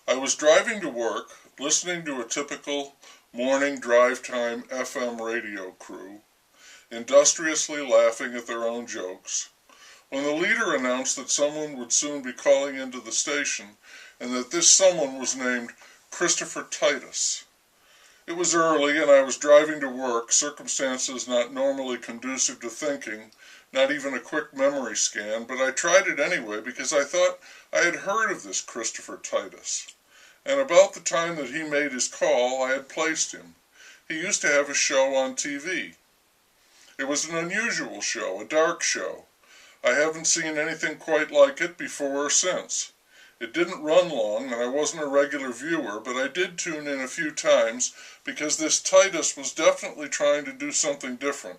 I was driving to work, listening to a typical morning drive time FM radio crew, industriously laughing at their own jokes, when the leader announced that someone would soon be calling into the station and that this someone was named Christopher Titus. It was early and I was driving to work, circumstances not normally conducive to thinking, not even a quick memory scan, but I tried it anyway because I thought I had heard of this Christopher Titus. And about the time that he made his call, I had placed him. He used to have a show on TV. It was an unusual show, a dark show. I haven't seen anything quite like it before or since. It didn't run long, and I wasn't a regular viewer, but I did tune in a few times because this Titus was definitely trying to do something different.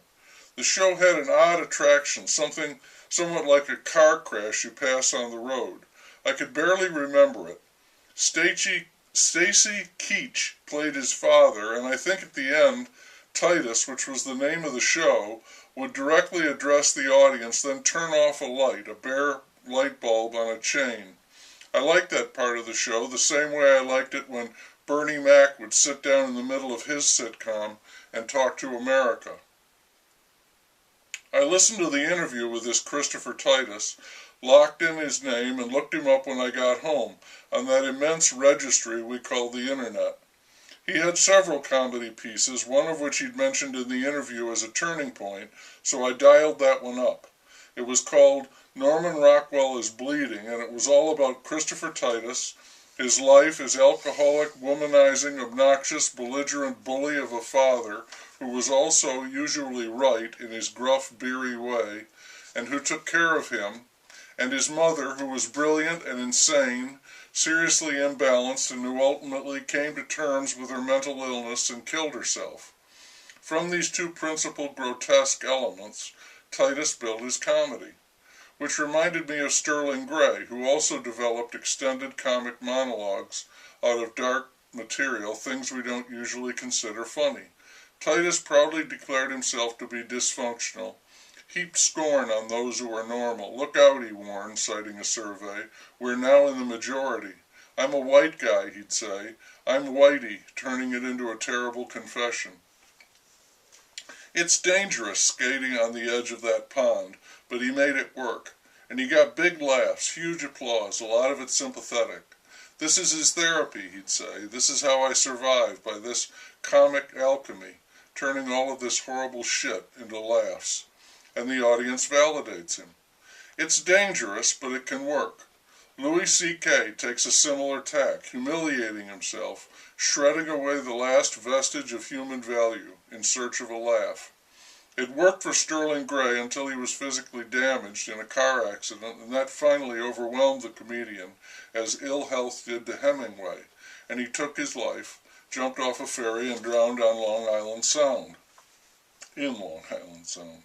The show had an odd attraction, something somewhat like a car crash you pass on the road. I could barely remember it. Stacy Keach played his father, and I think at the end, Titus, which was the name of the show, would directly address the audience, then turn off a light, a bare light bulb on a chain. I liked that part of the show the same way I liked it when Bernie Mac would sit down in the middle of his sitcom and talk to America. I listened to the interview with this Christopher Titus, locked in his name, and looked him up when I got home, on that immense registry we call the Internet. He had several comedy pieces, one of which he'd mentioned in the interview as a turning point, so I dialed that one up. It was called Norman Rockwell is Bleeding, and it was all about Christopher Titus, his life as alcoholic, womanizing, obnoxious, belligerent bully of a father who was also usually right in his gruff, beery way, and who took care of him, and his mother, who was brilliant and insane, seriously imbalanced, and who ultimately came to terms with her mental illness and killed herself. From these two principal grotesque elements, Titus built his comedy, which reminded me of Sterling Gray, who also developed extended comic monologues out of dark material, things we don't usually consider funny. Titus proudly declared himself to be dysfunctional, heaped scorn on those who are normal. Look out, he warned, citing a survey. We're now in the majority. I'm a white guy, he'd say. I'm whitey, turning it into a terrible confession. It's dangerous skating on the edge of that pond, but he made it work. And he got big laughs, huge applause, a lot of it sympathetic. This is his therapy, he'd say. This is how I survive, by this comic alchemy, turning all of this horrible shit into laughs. And the audience validates him. It's dangerous, but it can work. Louis C.K. takes a similar tack, humiliating himself, shredding away the last vestige of human value in search of a laugh. It worked for Sterling Gray until he was physically damaged in a car accident, and that finally overwhelmed the comedian, as ill health did to Hemingway, and he took his life, jumped off a ferry, and drowned on Long Island Sound. In Long Island Sound.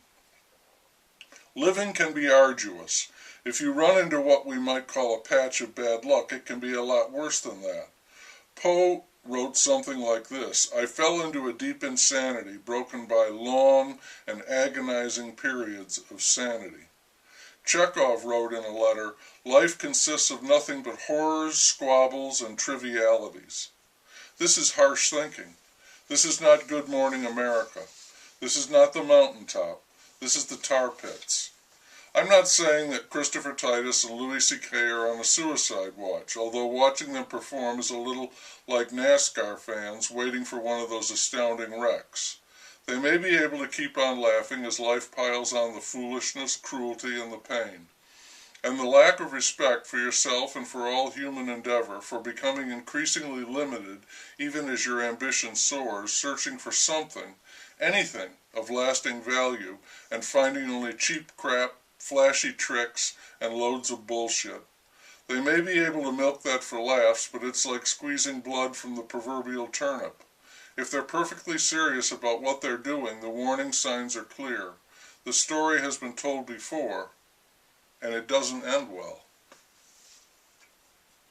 Living can be arduous. If you run into what we might call a patch of bad luck, it can be a lot worse than that. Poe wrote something like this: I fell into a deep insanity, broken by long and agonizing periods of sanity. Chekhov wrote in a letter, life consists of nothing but horrors, squabbles, and trivialities. This is harsh thinking. This is not Good Morning America. This is not the mountaintop. This is the tar pits. I'm not saying that Christopher Titus and Louis C.K. are on a suicide watch, although watching them perform is a little like NASCAR fans waiting for one of those astounding wrecks. They may be able to keep on laughing as life piles on the foolishness, cruelty, and the pain. And the lack of respect for yourself and for all human endeavor, for becoming increasingly limited even as your ambition soars, searching for something, anything, of lasting value, and finding only cheap crap, flashy tricks, and loads of bullshit. They may be able to milk that for laughs, but it's like squeezing blood from the proverbial turnip. If they're perfectly serious about what they're doing, the warning signs are clear. The story has been told before, and it doesn't end well.